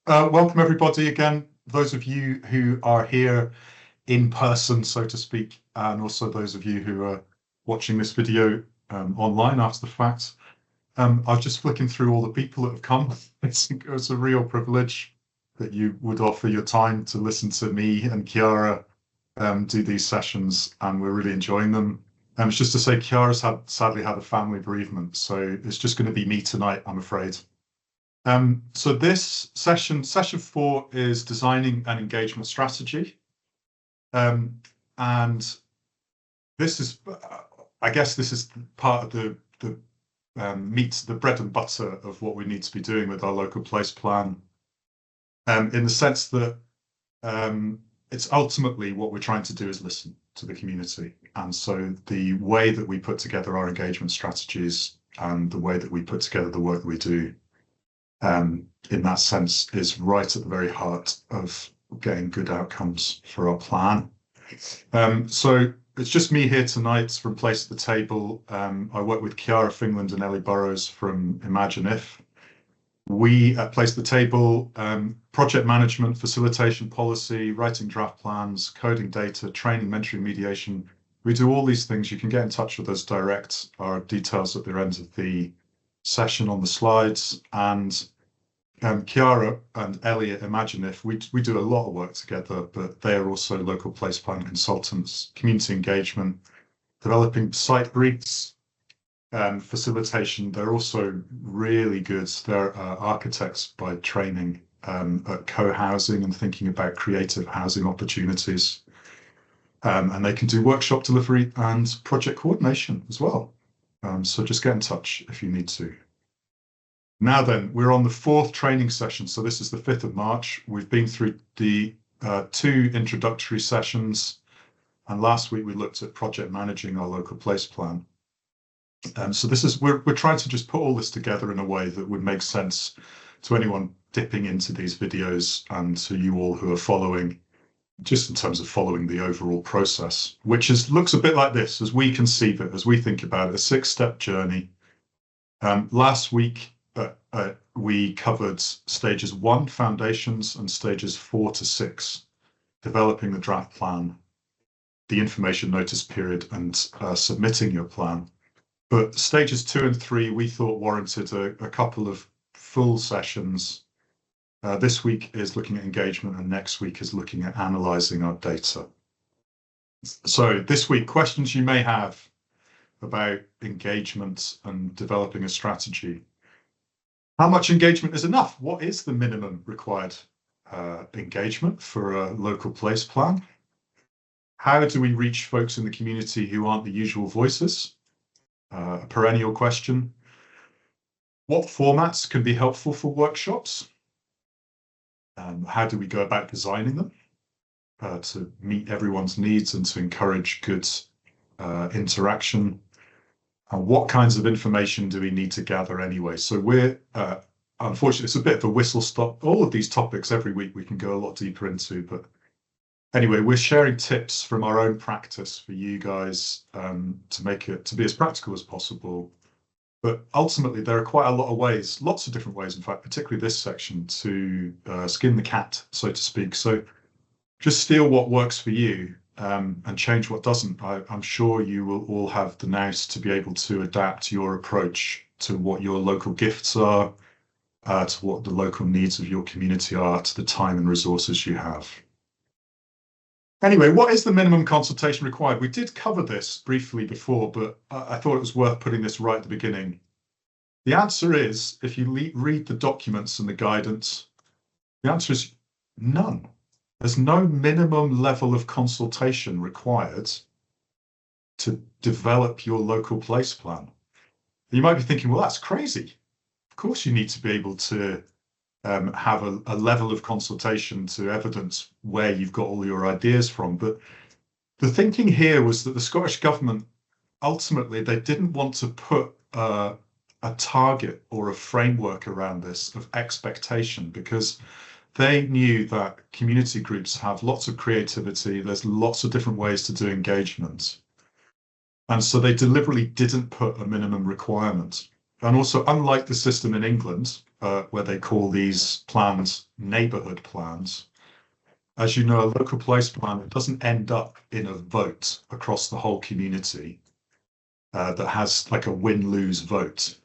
Welcome everybody again, those of you who are here in person, so to speak, and also those of you who are watching this video online after the fact. I was just flicking through all the people that have come. It's a real privilege that you would offer your time to listen to me and Chiara do these sessions, and we're really enjoying them. It's just to say Chiara's sadly had a family bereavement, so it's just going to be me tonight, I'm afraid. So this session 4, is designing an engagement strategy. And this is, I guess this is part of the bread and butter of what we need to be doing with our local place plan. In the sense that it's ultimately what we're trying to do is listen to the community. And so the way that we put together our engagement strategies and the way that we put together the work that we do in that sense is right at the very heart of getting good outcomes for our plan. So it's just me here tonight from Place at the Table. I work with Chiara Fingland and Ellie Burrows from Imagine If. We at Place at the Table, project management, facilitation policy, writing draft plans, coding data, training, mentoring, mediation. We do all these things. You can get in touch with us direct. Our details at the end of the session on the slides, and Chiara and Ellie at Imagine If, we do a lot of work together, but they are also local place plan consultants, community engagement, developing site briefs, facilitation. They're also really good. They're architects by training at co-housing and thinking about creative housing opportunities. And they can do workshop delivery and project coordination as well. So just get in touch if you need to. Now then, we're on the 4th training session. So this is the 5th of March. We've been through the 2 introductory sessions. And last week we looked at project managing our local place plan. So this is, we're trying to just put all this together in a way that would make sense to anyone dipping into these videos and to you all who are following, just in terms of following the overall process, which looks a bit like this as we conceive it, as we think about it, a 6-step journey. Last week, we covered stages 1, foundations, and stages 4 to 6, developing the draft plan, the information notice period, and submitting your plan. But stages 2 and 3, we thought warranted a couple of full sessions. This week is looking at engagement, and next week is looking at analysing our data. So this week, questions you may have about engagement and developing a strategy. How much engagement is enough? What is the minimum required engagement for a local place plan? How do we reach folks in the community who aren't the usual voices? A perennial question. What formats can be helpful for workshops? How do we go about designing them to meet everyone's needs and to encourage good interaction? What kinds of information do we need to gather anyway? So we're, unfortunately, it's a bit of a whistle stop. All of these topics every week we can go a lot deeper into, but anyway, we're sharing tips from our own practice for you guys to make it to be as practical as possible. But ultimately, there are quite a lot of ways, lots of different ways, in fact, particularly this section, to skin the cat, so to speak. So just steal what works for you. And change what doesn't. I'm sure you will all have the nous to be able to adapt your approach to what your local gifts are, to what the local needs of your community are, to the time and resources you have. Anyway, what is the minimum consultation required? We did cover this briefly before, but I thought it was worth putting this right at the beginning. The answer is, if you read the documents and the guidance, the answer is none. There's no minimum level of consultation required to develop your local place plan. You might be thinking, well, that's crazy. Of course, you need to be able to have a level of consultation to evidence where you've got all your ideas from. But the thinking here was that the Scottish Government, ultimately, they didn't want to put a target or a framework around this of expectation, because they knew that community groups have lots of creativity. There's lots of different ways to do engagement. And so they deliberately didn't put a minimum requirement. And also, unlike the system in England, where they call these plans neighbourhood plans. As you know, a local place plan doesn't end up in a vote across the whole community that has like a win-lose vote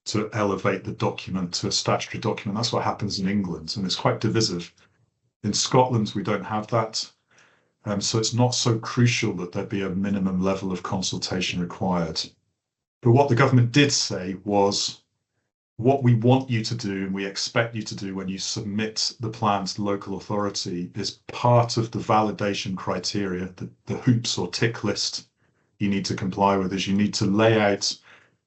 to elevate the document to a statutory document. That's what happens in England, and it's quite divisive. In Scotland, we don't have that. So it's not so crucial that there be a minimum level of consultation required. But what the government did say was, what we want you to do and we expect you to do when you submit the plan to the local authority is part of the validation criteria, the hoops or tick list you need to comply with, is you need to lay out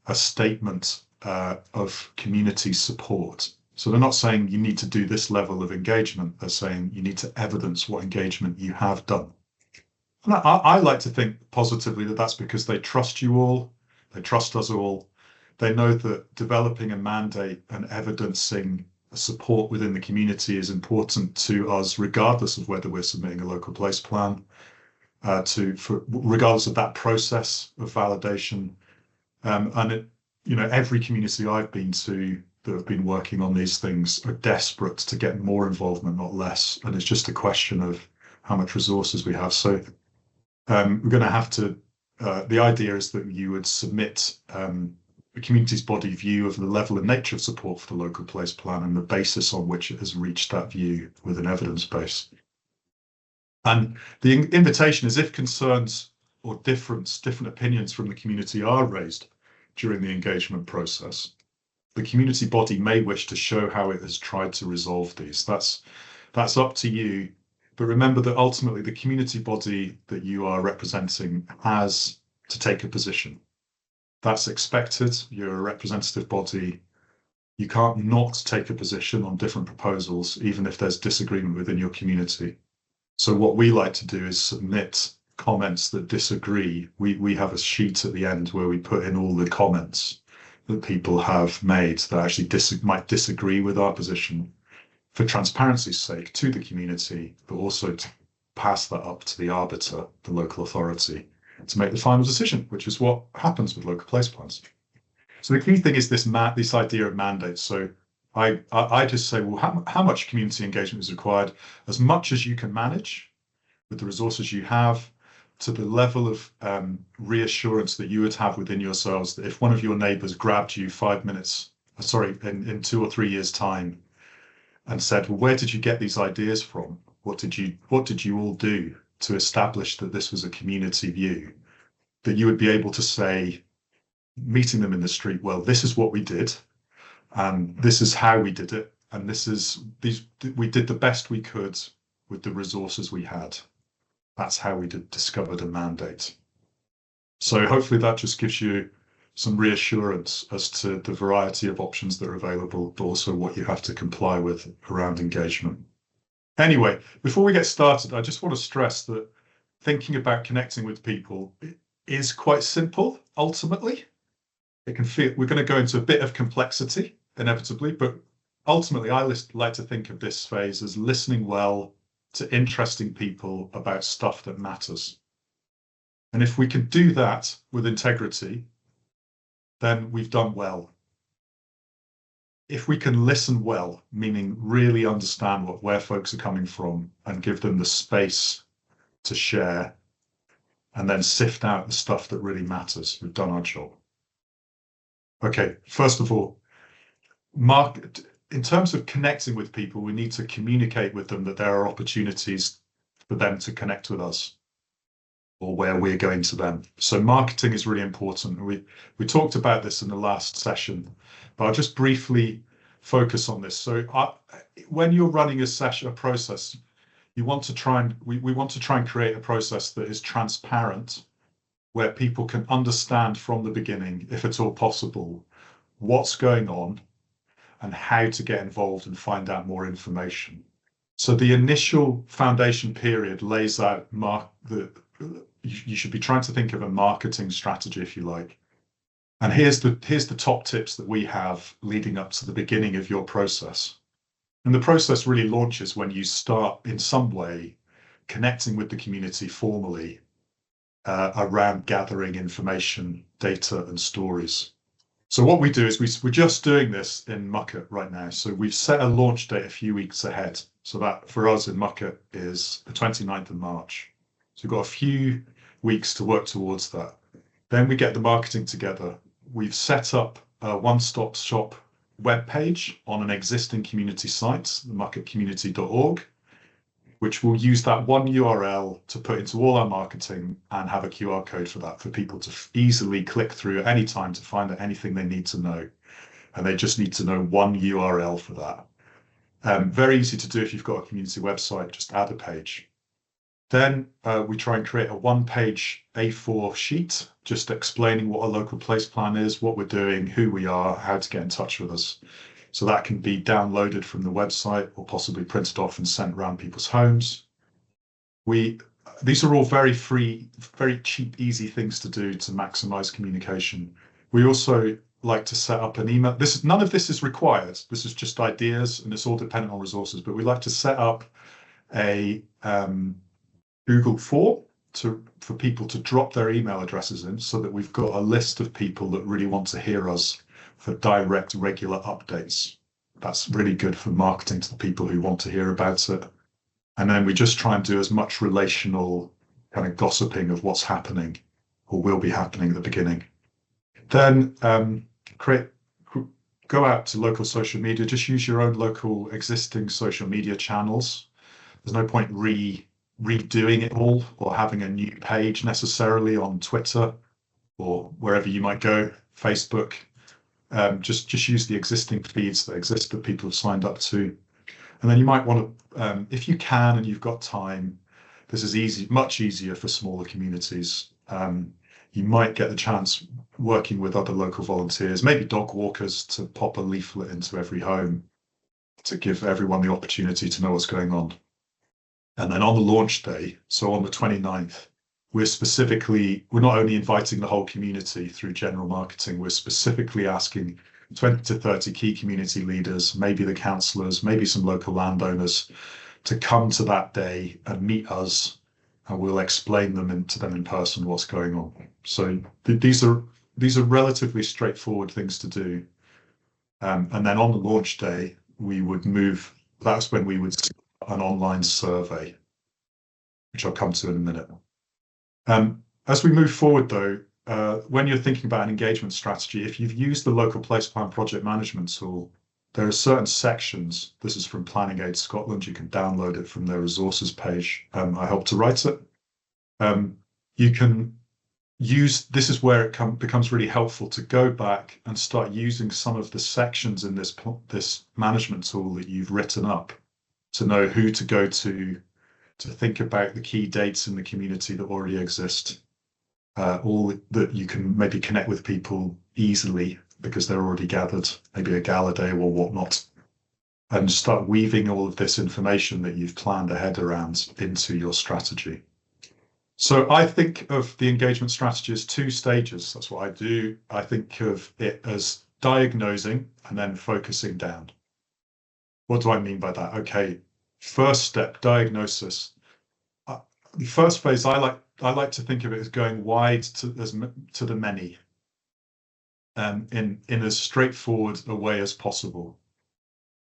a statement of community support. So they're not saying you need to do this level of engagement. They're saying you need to evidence what engagement you have done. And I like to think positively that that's because they trust you all, they trust us all. They know that developing a mandate and evidencing support within the community is important to us, regardless of whether we're submitting a local place plan, regardless of that process of validation. Every community I've been to that have been working on these things are desperate to get more involvement, not less. And it's just a question of how much resources we have. So we're going to have to, the idea is that you would submit the community's body view of the level and nature of support for the local place plan and the basis on which it has reached that view with an evidence base. And the invitation is, if concerns or different opinions from the community are raised during the engagement process, the community body may wish to show how it has tried to resolve these. That's up to you. But remember that ultimately the community body that you are representing has to take a position. That's expected. You're a representative body. You can't not take a position on different proposals, even if there's disagreement within your community. So what we like to do is submit comments that disagree. We have a sheet at the end where we put in all the comments that people have made that actually might disagree with our position, for transparency's sake to the community, but also to pass that up to the arbiter, the local authority, to make the final decision, which is what happens with local place plans. So the key thing is this idea of mandate. So I just say, well, how much community engagement is required? As much as you can manage with the resources you have, to the level of reassurance that you would have within yourselves that if one of your neighbours grabbed you 5 minutes, in 2 or 3 years' time, and said, well, where did you get these ideas from? What did you all do to establish that this was a community view? That you would be able to say, meeting them in the street, well, this is what we did, and this is how we did it, and we did the best we could with the resources we had. That's how we discovered a mandate. So hopefully that just gives you some reassurance as to the variety of options that are available, but also what you have to comply with around engagement. Anyway, before we get started, I just want to stress that thinking about connecting with people is quite simple, ultimately. It can feel, we're going to go into a bit of complexity, inevitably, but ultimately I like to think of this phase as listening well to interesting people about stuff that matters. And if we can do that with integrity, then we've done well. If we can listen well, meaning really understand where folks are coming from and give them the space to share, and then sift out the stuff that really matters, we've done our job. Okay, first of all, in terms of connecting with people, we need to communicate with them that there are opportunities for them to connect with us, or where we're going to them. So marketing is really important. We talked about this in the last session, but I'll just briefly focus on this. So when you're running a process, we want to try and create a process that is transparent, where people can understand from the beginning, if at all possible, what's going on and how to get involved and find out more information. So the initial foundation period lays out you should be trying to think of a marketing strategy, if you like. And here's the top tips that we have leading up to the beginning of your process. And the process really launches when you start in some way connecting with the community formally around gathering information, data, and stories. So what we do is we're just doing this in Mucket right now. So we've set a launch date a few weeks ahead. So that for us in Mucket is the 29th of March. So we've got a few weeks to work towards that. Then we get the marketing together. We've set up a one-stop shop web page on an existing community site, themucketcommunity.org, which will use that one URL to put into all our marketing and have a QR code for that for people to easily click through at any time to find out anything they need to know. And they just need to know one URL for that. Very easy to do if you've got a community website, just add a page. Then we try and create a one-page A4 sheet, just explaining what a local place plan is, what we're doing, who we are, how to get in touch with us. So that can be downloaded from the website or possibly printed off and sent around people's homes. These are all very free, very cheap, easy things to do to maximize communication. We also like to set up an email. None of this is required. This is just ideas and it's all dependent on resources, but we like to set up a Google form for people to drop their email addresses in so that we've got a list of people that really want to hear us for direct, regular updates. That's really good for marketing to the people who want to hear about it. And then we just try and do as much relational kind of gossiping of what's happening or will be happening at the beginning. Then go out to local social media, just use your own local existing social media channels. There's no point redoing it all or having a new page necessarily on Twitter or wherever you might go, Facebook. Just use the existing feeds that exist that people have signed up to. And then you might want to, if you can and you've got time, this is much easier for smaller communities. You might get the chance working with other local volunteers, maybe dog walkers, to pop a leaflet into every home to give everyone the opportunity to know what's going on. And then on the launch day, so on the 29th, we're not only inviting the whole community through general marketing, we're specifically asking 20 to 30 key community leaders, maybe the councillors, maybe some local landowners, to come to that day and meet us, and we'll explain to them in person what's going on. So these are relatively straightforward things to do. And then on the launch day, that's when we would start an online survey, which I'll come to in a minute. As we move forward, though, when you're thinking about an engagement strategy, if you've used the local place plan project management tool, there are certain sections. This is from Planning Aid Scotland. You can download it from their resources page. I helped to write it. You can use, this is where it becomes really helpful to go back and start using some of the sections in this management tool that you've written up to know who to go to think about the key dates in the community that already exist, all that you can maybe connect with people easily because they're already gathered, maybe a gala day or whatnot, and start weaving all of this information that you've planned ahead around into your strategy. So I think of the engagement strategy as two stages. That's what I do. I think of it as diagnosing and then focusing down. What do I mean by that? Okay, first step, diagnosis. The first phase, I like to think of it as going wide to the many, in as straightforward a way as possible.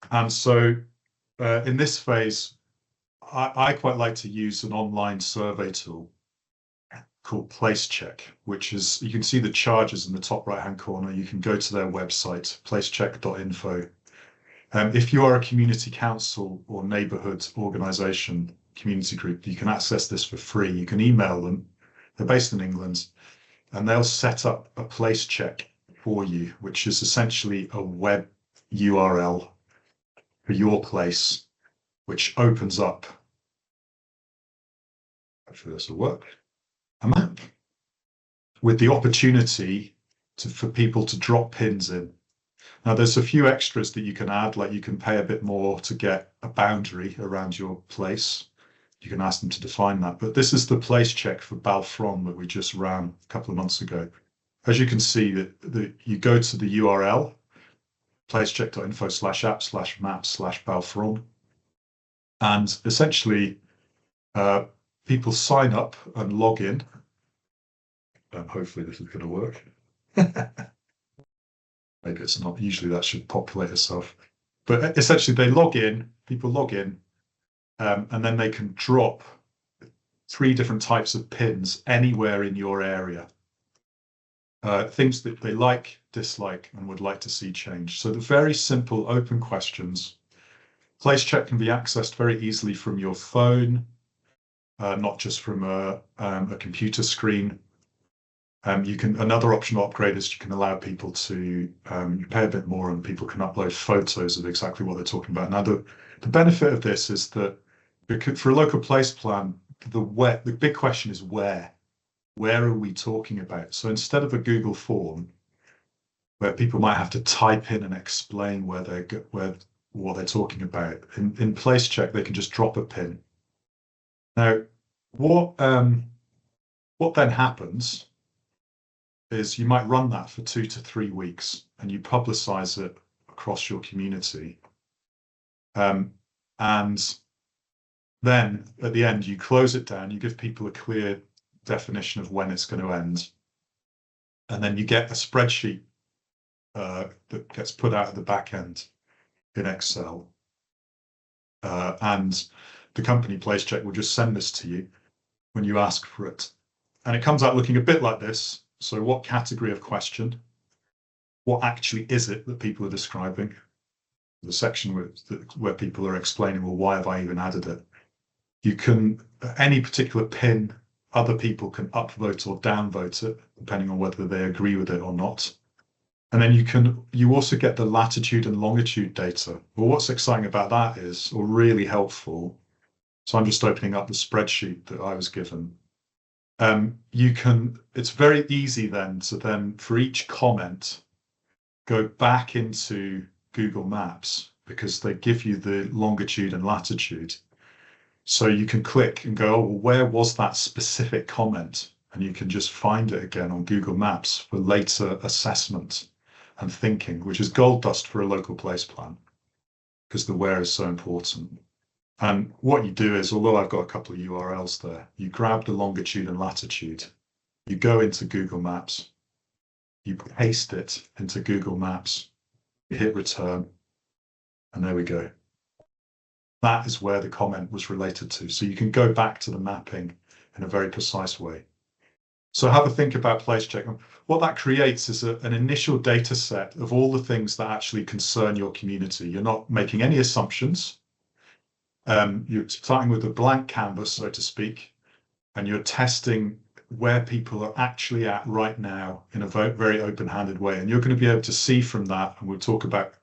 And so in this phase, I quite like to use an online survey tool called PlaceCheck, which is, you can see the charges in the top right-hand corner. You can go to their website, placecheck.info. If you are a community council or neighbourhood organisation, community group, you can access this for free. You can email them. They're based in England, and they'll set up a PlaceCheck for you, which is essentially a web URL for your place, which opens up, hopefully this will work, a map with the opportunity for people to drop pins in. Now, there's a few extras that you can add, like you can pay a bit more to get a boundary around your place. You can ask them to define that. But this is the PlaceCheck for Balfron that we just ran a couple of months ago. As you can see, that you go to the URL, placecheck.info/app/map/Balfron, and essentially people sign up and log in. Hopefully this is going to work. maybe it's not. Usually that should populate itself. But essentially they log in, people log in, and then they can drop 3 different types of pins anywhere in your area. Things that they like, dislike, and would like to see change. So the very simple open questions. PlaceCheck can be accessed very easily from your phone, not just from a computer screen. Another optional upgrade is you can allow people to you pay a bit more and people can upload photos of exactly what they're talking about. Now the benefit of this is that for a local place plan, the big question is where are we talking about? So instead of a Google form where people might have to type in and explain what they're talking about, in PlaceCheck they can just drop a pin. Now what then happens is you might run that for 2 to 3 weeks and you publicize it across your community. And then at the end, you close it down, you give people a clear definition of when it's going to end. And then you get a spreadsheet that gets put out at the back end in Excel. And the company PlaceCheck will just send this to you when you ask for it. And it comes out looking a bit like this. So what category of question? What actually is it that people are describing? The section where people are explaining, well, why have I even added it? You can, any particular pin, other people can upvote or downvote it, depending on whether they agree with it or not. And then you also get the latitude and longitude data. Well, what's exciting about that is, or really helpful, so I'm just opening up the spreadsheet that I was given. It's very easy then to for each comment, go back into Google Maps because they give you the longitude and latitude. So you can click and go, oh, well, where was that specific comment? And you can just find it again on Google Maps for later assessment and thinking, which is gold dust for a local place plan because the where is so important. And what you do is, although I've got a couple of URLs there, you grab the longitude and latitude, you go into Google Maps, you paste it into Google Maps, you hit return, and there we go. That is where the comment was related to. So you can go back to the mapping in a very precise way. So have a think about PlaceCheck. What that creates is an initial data set of all the things that actually concern your community. You're not making any assumptions. You're starting with a blank canvas, so to speak, and you're testing where people are actually at right now in a very open-handed way. And you're going to be able to see from that, and we'll talk about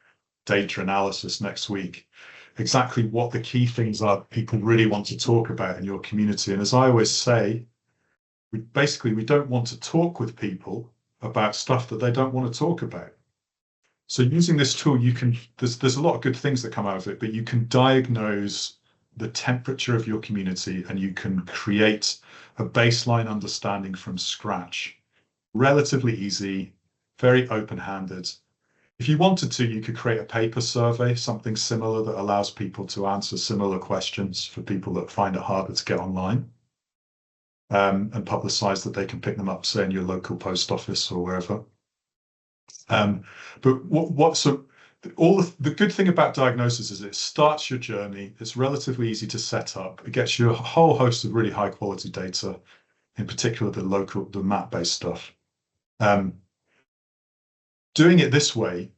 data analysis next week, exactly what the key things are people really want to talk about in your community. And as I always say, we don't want to talk with people about stuff that they don't want to talk about. So using this tool, there's a lot of good things that come out of it, but you can diagnose the temperature of your community and you can create a baseline understanding from scratch. Relatively easy, very open-handed. If you wanted to, you could create a paper survey, something similar that allows people to answer similar questions for people that find it harder to get online, and publicize that they can pick them up, say, in your local post office or wherever. But the good thing about diagnosis is it starts your journey. It's relatively easy to set up. It gets you a whole host of really high quality data, in particular the map-based stuff. Doing it this way,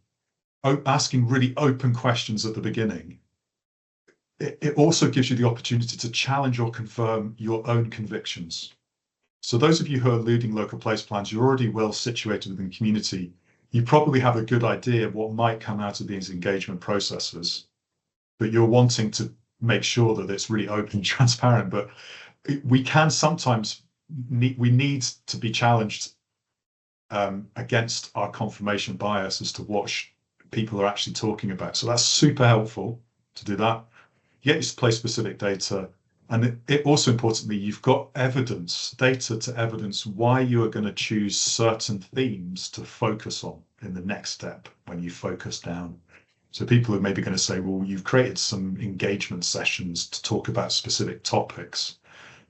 asking really open questions at the beginning, it also gives you the opportunity to challenge or confirm your own convictions. So those of you who are leading local place plans, you're already well situated within the community. You probably have a good idea of what might come out of these engagement processes, but you're wanting to make sure that it's really open and transparent. But we can sometimes need to be challenged against our confirmation bias as to what people are actually talking about. So that's super helpful to do that. You get your place-specific data, and it also importantly, you've got evidence, data to evidence why you are going to choose certain themes to focus on in the next step when you focus down. So people are maybe going to say, well, you've created some engagement sessions to talk about specific topics,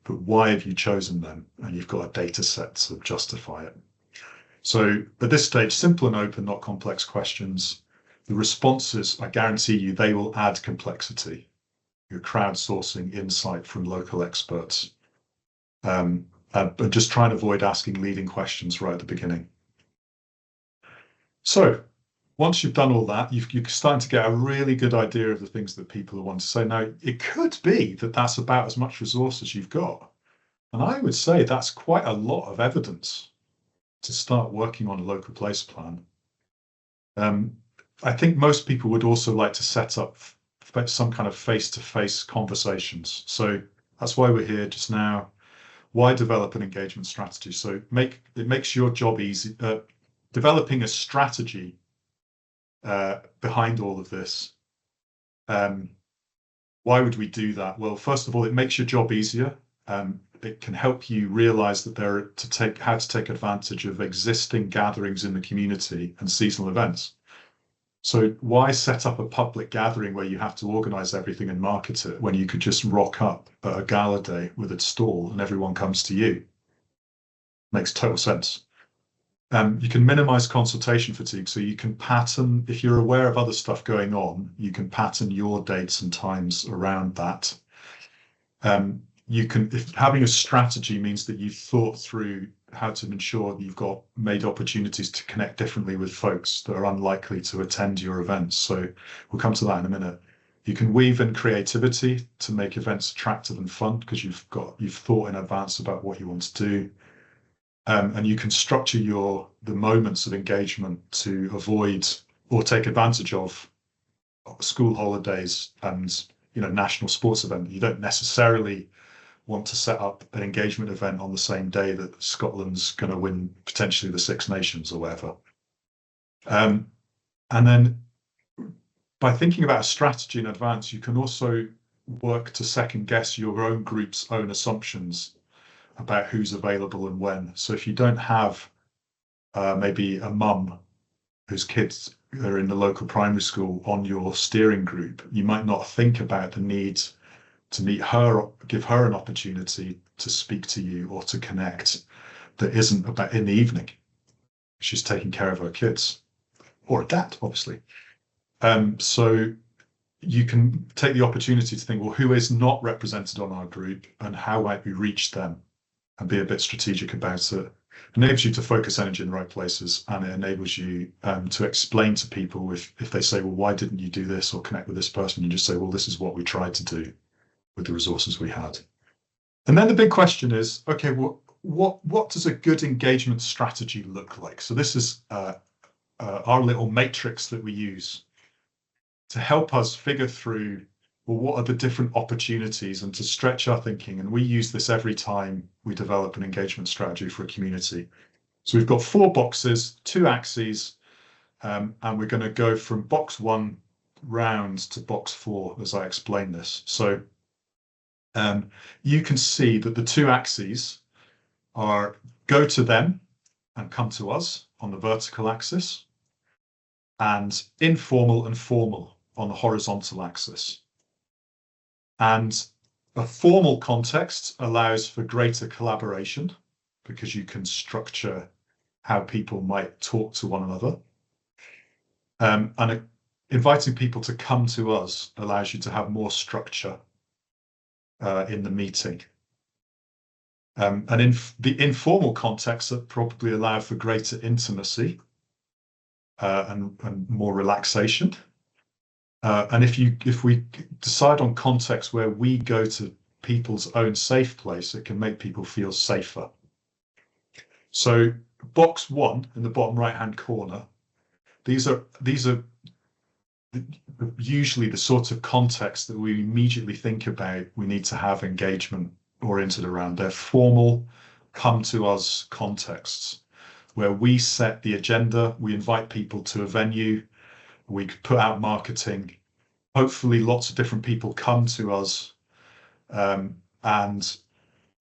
but why have you chosen them? And you've got a data set to justify it. So at this stage, simple and open, not complex questions. The responses, I guarantee you, they will add complexity. You're crowdsourcing insight from local experts. But just try and avoid asking leading questions right at the beginning. So once you've done all that, you're starting to get a really good idea of the things that people want to say. Now, it could be that that's about as much resource as you've got. And I would say that's quite a lot of evidence to start working on a local place plan. I think most people would also like to set up some kind of face-to-face conversations. So that's why we're here just now. Why develop an engagement strategy? So it makes your job easy. Developing a strategy behind all of this. Why would we do that? Well, first of all, it makes your job easier. It can help you realize that how to take advantage of existing gatherings in the community and seasonal events. So why set up a public gathering where you have to organize everything and market it when you could just rock up at a gala day with a stall and everyone comes to you? Makes total sense. You can minimize consultation fatigue. So you can pattern, if you're aware of other stuff going on, you can pattern your dates and times around that. If having a strategy means that you've thought through how to ensure that you've got made opportunities to connect differently with folks that are unlikely to attend your events. So we'll come to that in a minute. You can weave in creativity to make events attractive and fun because you've thought in advance about what you want to do. And you can structure the moments of engagement to avoid or take advantage of school holidays and national sports event. You don't necessarily want to set up an engagement event on the same day that Scotland's going to win potentially the Six Nations or whatever. And then by thinking about a strategy in advance, you can also work to second guess your own group's own assumptions about who's available and when. So if you don't have maybe a mum whose kids are in the local primary school on your steering group, you might not think about the need to meet her, give her an opportunity to speak to you or to connect that isn't about in the evening. She's taking care of her kids or a dad, obviously. So you can take the opportunity to think, well, who is not represented on our group and how might we reach them and be a bit strategic about it. It enables you to focus energy in the right places, and it enables you to explain to people if they say, well, why didn't you do this or connect with this person? You just say, well, this is what we tried to do with the resources we had. And then the big question is, okay, well, what does a good engagement strategy look like? So this is our little matrix that we use to help us figure through, well, what are the different opportunities and to stretch our thinking. And we use this every time we develop an engagement strategy for a community. So we've got 4 boxes, 2 axes, and we're going to go from box 1 round to box 4 as I explain this. So you can see that the 2 axes are go to them and come to us on the vertical axis, and informal and formal on the horizontal axis. And a formal context allows for greater collaboration because you can how people might talk to one another. And inviting people to come to us allows you to have more structure in the meeting. And in the informal context that probably allow for greater intimacy and more relaxation. And if we decide on context where we go to people's own safe place, it can make people feel safer. So box 1 in the bottom right-hand corner, these are usually the sort of context that we immediately think about we need to have engagement oriented around. They're formal, come to us contexts where we set the agenda, we invite people to a venue, we could put out marketing. Hopefully lots of different people come to us and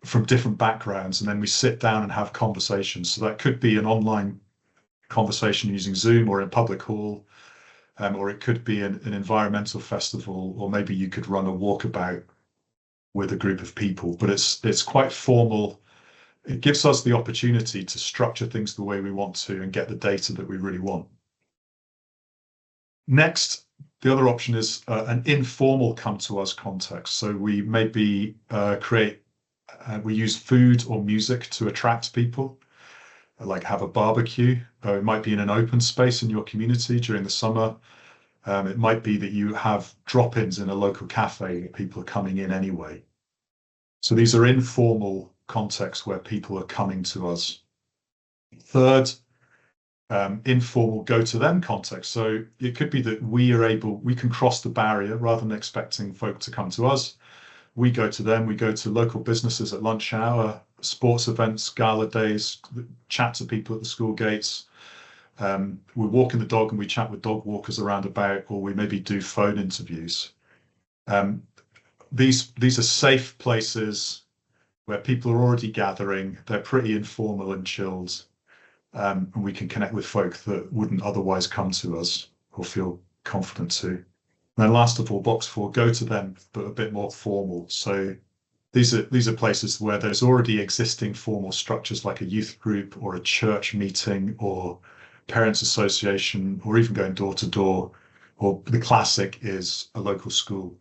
from different backgrounds, and then we sit down and have conversations. So that could be an online conversation using Zoom or in public hall, or it could be an environmental festival, or maybe you could run a walkabout with a group of people, but it's quite formal. it gives us the opportunity to structure things the way we want to and get the data that we really want. Next, the other option is an informal come to us context. So we maybe we use food or music to attract people, like have a barbecue. It might be in an open space in your community during the summer. It might be that you have drop-ins in a local cafe where people are coming in anyway. So these are informal contexts where people are coming to us. Third, informal go to them context. So it could be that we can cross the barrier rather than expecting folk to come to us. We go to them, we go to local businesses at lunch hour, sports events, gala days, chat to people at the school gates. We're walking the dog and we chat with dog walkers around about, or we maybe do phone interviews. These are safe places where people are already gathering. They're pretty informal and chilled. And we can connect with folk that wouldn't otherwise come to us or feel confident to. And then last of all, box 4, go to them, but a bit more formal. So these are places where there's already existing formal structures like a youth group or a church meeting or parents association, or even going door to door, or the classic is a local school.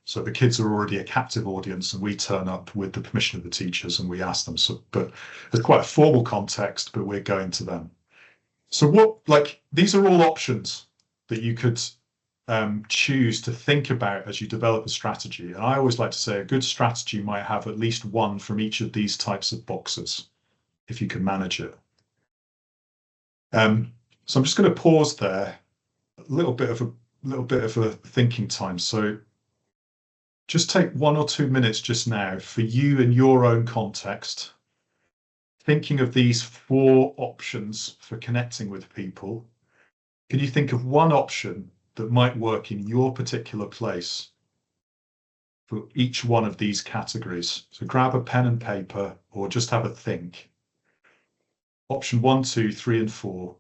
So the kids are already a captive audience and we turn up with the permission of the teachers and we ask them. So, but it's quite a formal context, but we're going to them. So these are all options that you could choose to think about as you develop a strategy. And I always like to say a good strategy might have at least one from each of these types of boxes, if you can manage it. So I'm just going to pause there, a little bit of a thinking time. So just take 1 or 2 minutes just now for you in your own context, thinking of these 4 options for connecting with people. Can you think of one option that might work in your particular place for each one of these categories? So grab a pen and paper or just have a think. Option 1, 2, 3, and 4.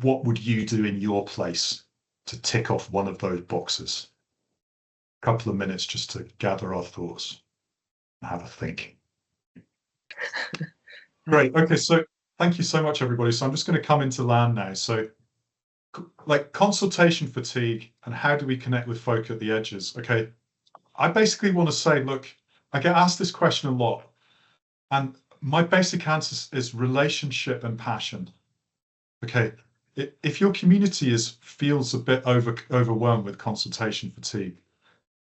What would you do in your place to tick off one of those boxes? A couple of minutes just to gather our thoughts and have a think. Great. Okay, so thank you so much, everybody. So I'm just going to come into land now. So like consultation fatigue and how do we connect with folk at the edges? Okay, I basically want to say, look, I get asked this question a lot, and my basic answer is relationship and passion. Okay, if your community feels a bit overwhelmed with consultation fatigue,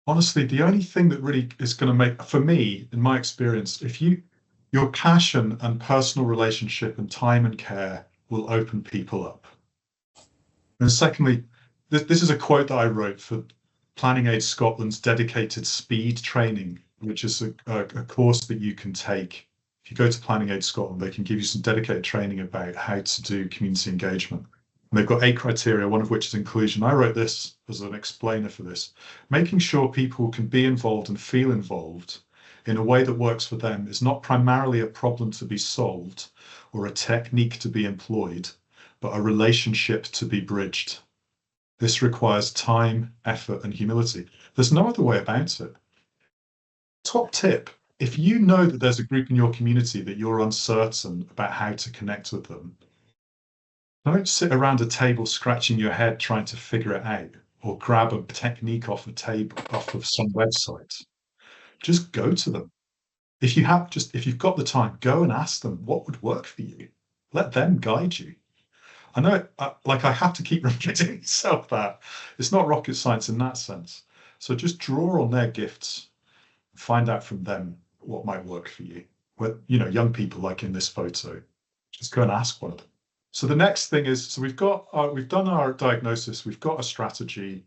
honestly, the only thing that really is going to make, for me, in my experience, if your passion and personal relationship and time and care will open people up. And secondly, this is a quote that I wrote for Planning Aid Scotland's dedicated speed training, which is a course that you can take. If you go to Planning Aid Scotland, they can give you some dedicated training about how to do community engagement. And they've got 8 criteria, one of which is inclusion. I wrote this as an explainer for this. Making sure people can be involved and feel involved in a way that works for them is not primarily a problem to be solved or a technique to be employed, but a relationship to be bridged. This requires time, effort, and humility. There's no other way about it. Top tip, if you know that there's a group in your community that you're uncertain about how to connect with them, don't sit around a table scratching your head trying to figure it out or grab a technique off of some website. Just go to them. If you've got the time, go and ask them what would work for you. Let them guide you. I know, I have to keep repeating myself that it's not rocket science in that sense. So just draw on their gifts, find out from them what might work for you. Well, young people like in this photo, just go and ask one of them. So the next thing is, so we've done our diagnosis, we've got a strategy,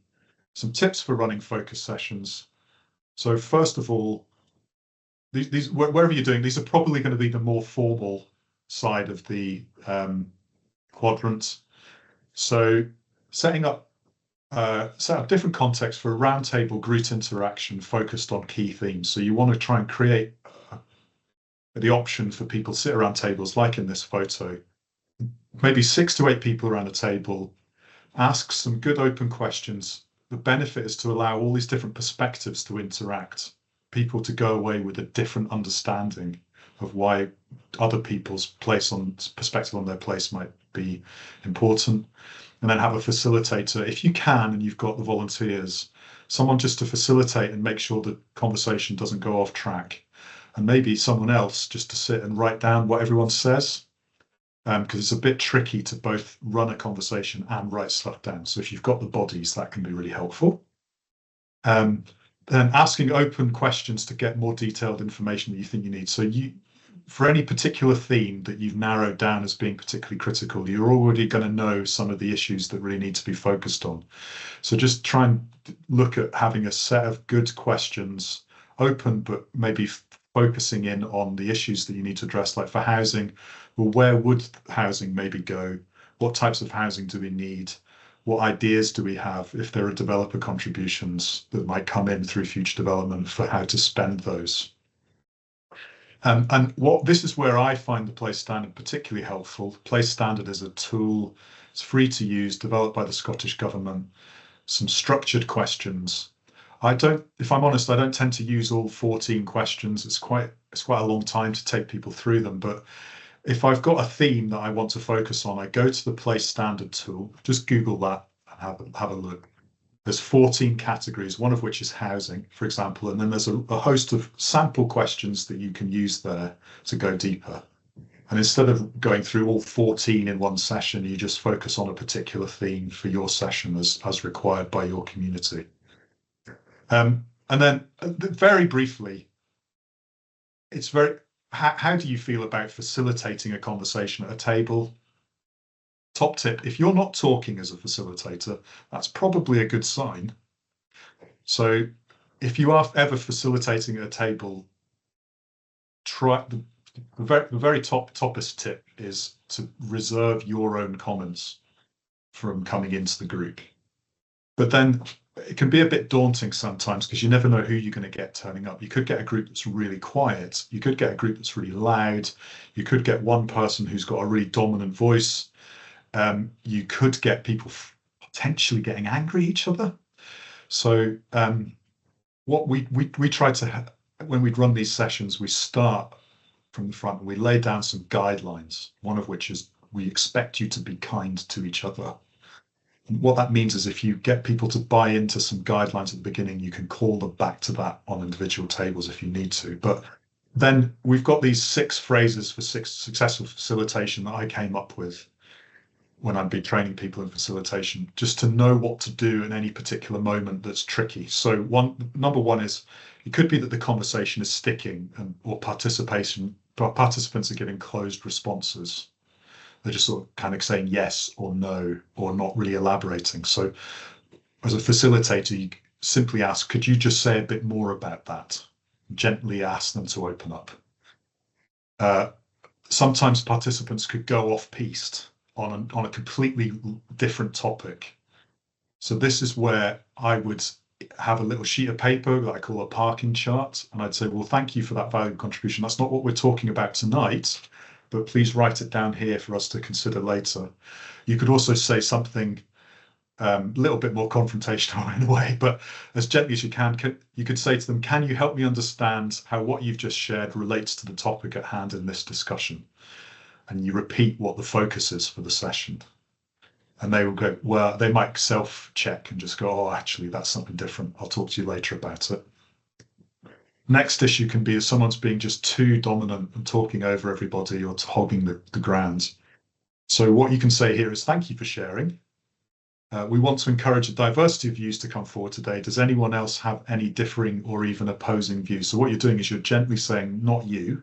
some tips for running focus sessions. So first of all, these wherever you're doing, these are probably going to be the more formal side of the quadrant. So set up different contexts for a roundtable group interaction focused on key themes. So you want to try and create the option for people to sit around tables like in this photo, maybe 6 to 8 people around a table, ask some good open questions. The benefit is to allow all these different perspectives to interact, people to go away with a different understanding of why other people's perspective on their place might be important. And then have a facilitator, if you can, and you've got the volunteers, someone just to facilitate and make sure the conversation doesn't go off track. And maybe someone else just to sit and write down what everyone says, because it's a bit tricky to both run a conversation and write stuff down. So if you've got the bodies, that can be really helpful. Then asking open questions to get more detailed information that you think you need. So for any particular theme that you've narrowed down as being particularly critical, you're already going to know some of the issues that really need to be focused on. So just try and look at having a set of good questions, open, but maybe focusing in on the issues that you need to address. Like for housing, well, where would housing maybe go? What types of housing do we need? What ideas do we have if there are developer contributions that might come in through future development for how to spend those? And this is where I find the Place Standard particularly helpful. The Place Standard is a tool. It's free to use, developed by the Scottish Government. Some structured questions. If I'm honest, I don't tend to use all 14 questions. It's quite a long time to take people through them. But if I've got a theme that I want to focus on, I go to the Place Standard tool. Just Google that and have a look. There's 14 categories, one of which is housing, for example, and then there's a host of sample questions that you can use there to go deeper. And instead of going through all 14 in one session, you just focus on a particular theme for your session as required by your community. And then very briefly, how do you feel about facilitating a conversation at a table? Top tip, if you're not talking as a facilitator, that's probably a good sign. So if you are ever facilitating at a table, try the very toppest tip is to reserve your own comments from coming into the group. But then it can be a bit daunting sometimes because you never know who you're going to get turning up. You could get a group that's really quiet. You could get a group that's really loud. You could get one person who's got a really dominant voice. You could get people potentially getting angry at each other. So what we try to, when we'd run these sessions, we start from the front and we lay down some guidelines, one of which is we expect you to be kind to each other. And what that means is if you get people to buy into some guidelines at the beginning, you can call them back to that on individual tables if you need to. But then we've got these 6 phrases for successful facilitation that I came up with when I'd be training people in facilitation, just to know what to do in any particular moment that's tricky. So number one is, it could be that the conversation is sticking or participants are giving closed responses. They're just sort of kind of saying yes or no, or not really elaborating. So as a facilitator, you simply ask, could you just say a bit more about that? Gently ask them to open up. Sometimes participants could go off-piste on a completely different topic. So this is where I would have a little sheet of paper that I call a parking chart, and I'd say, well, thank you for that valuable contribution. That's not what we're talking about tonight, but please write it down here for us to consider later. You could also say something a little bit more confrontational in a way, but as gently as you can, you could say to them, can you help me understand how what you've just shared relates to the topic at hand in this discussion? And you repeat what the focus is for the session. And they will go, well, they might self-check and just go, oh, actually, that's something different. I'll talk to you later about it. Next issue can be if someone's being just too dominant and talking over everybody or hogging the ground. So what you can say here is, thank you for sharing. We want to encourage a diversity of views to come forward today. Does anyone else have any differing or even opposing views? So what you're doing is you're gently saying, not you,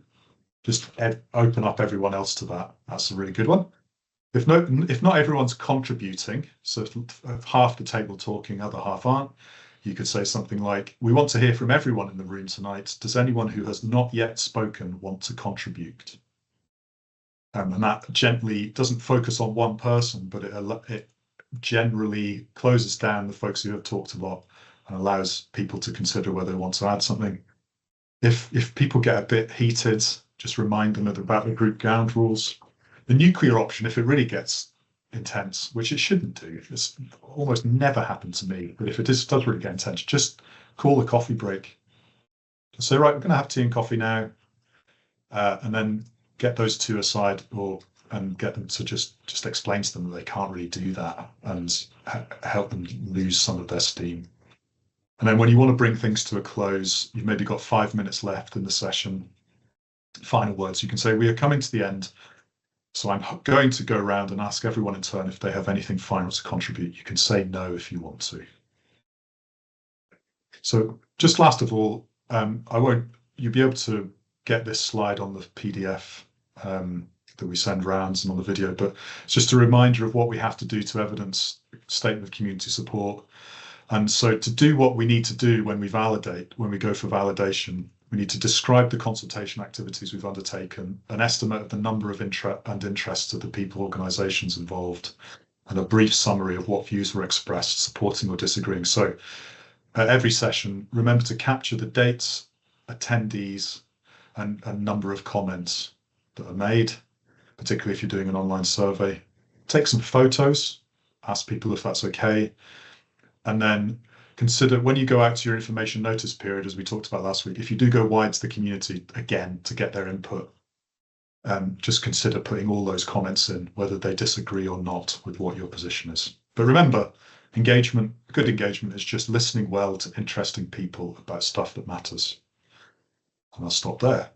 just open up everyone else to that. That's a really good one. If not everyone's contributing, so if half the table talking, other half aren't, you could say something like, we want to hear from everyone in the room tonight. Does anyone who has not yet spoken want to contribute? And that gently doesn't focus on one person, but it generally closes down the folks who have talked a lot and allows people to consider whether they want to add something. If people get a bit heated, just remind them about the group ground rules. The nuclear option, if it really gets intense, which it shouldn't do, it's almost never happened to me, but if it does really get intense, just call a coffee break. Say, right, we're going to have tea and coffee now. and then get those two aside and get them to just explain to them that they can't really do that and help them lose some of their steam. And then when you want to bring things to a close, you've maybe got 5 minutes left in the session. Final words, you can say, we are coming to the end. So I'm going to go around and ask everyone in turn if they have anything final to contribute. You can say no if you want to. So just last of all, you'll be able to get this slide on the PDF that we send rounds and on the video, but it's just a reminder of what we have to do to evidence statement of community support. And so to do what we need to do when we go for validation, we need to describe the consultation activities we've undertaken, an estimate of the number of interests of the people, organisations involved, and a brief summary of what views were expressed, supporting or disagreeing. So at every session, remember to capture the dates, attendees, and a number of comments that are made, particularly if you're doing an online survey. Take some photos, ask people if that's okay, and then consider when you go out to your information notice period, as we talked about last week, if you do go wide to the community again to get their input, just consider putting all those comments in, whether they disagree or not with what your position is. But remember, good engagement is just listening well to interesting people about stuff that matters. And I'll stop there.